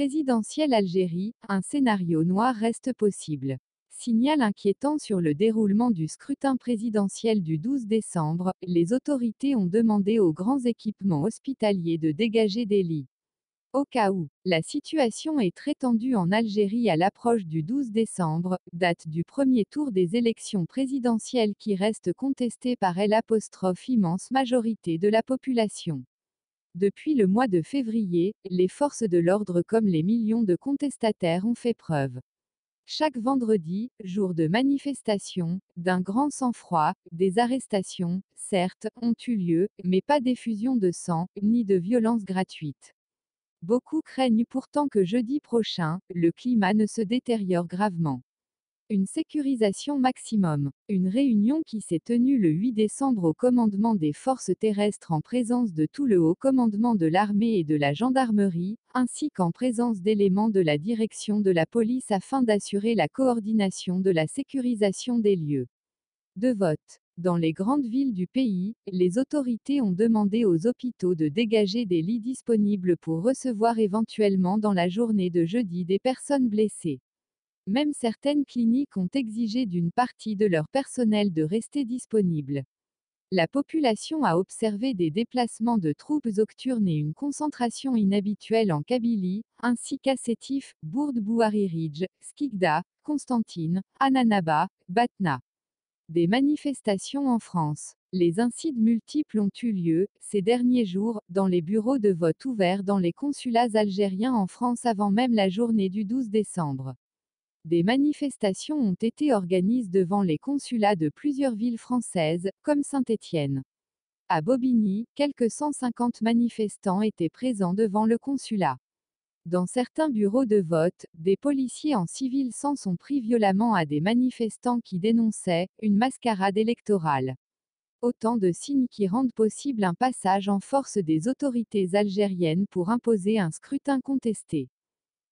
Présidentielle Algérie, un scénario noir reste possible. Signal inquiétant sur le déroulement du scrutin présidentiel du 12 décembre, les autorités ont demandé aux grands équipements hospitaliers de dégager des lits. Au cas où, la situation est très tendue en Algérie à l'approche du 12 décembre, date du premier tour des élections présidentielles qui reste contestée par l'immense majorité de la population. Depuis le mois de février, les forces de l'ordre comme les millions de contestataires ont fait preuve. Chaque vendredi, jour de manifestation, d'un grand sang-froid, des arrestations, certes, ont eu lieu, mais pas d'effusion de sang, ni de violence gratuite. Beaucoup craignent pourtant que jeudi prochain, le climat ne se détériore gravement. Une sécurisation maximum. Une réunion qui s'est tenue le 8 décembre au commandement des forces terrestres en présence de tout le haut commandement de l'armée et de la gendarmerie, ainsi qu'en présence d'éléments de la direction de la police afin d'assurer la coordination de la sécurisation des lieux de vote. Dans les grandes villes du pays, les autorités ont demandé aux hôpitaux de dégager des lits disponibles pour recevoir éventuellement dans la journée de jeudi des personnes blessées. Même certaines cliniques ont exigé d'une partie de leur personnel de rester disponible. La population a observé des déplacements de troupes nocturnes et une concentration inhabituelle en Kabylie, ainsi qu'à Sétif, Bourde Bouhariridj, Skikda, Constantine, Annanaba, Batna. Des manifestations en France. Les incides multiples ont eu lieu, ces derniers jours, dans les bureaux de vote ouverts dans les consulats algériens en France avant même la journée du 12 décembre. Des manifestations ont été organisées devant les consulats de plusieurs villes françaises, comme Saint-Étienne. À Bobigny, quelques 150 manifestants étaient présents devant le consulat. Dans certains bureaux de vote, des policiers en civil s'en sont pris violemment à des manifestants qui dénonçaient une mascarade électorale. Autant de signes qui rendent possible un passage en force des autorités algériennes pour imposer un scrutin contesté.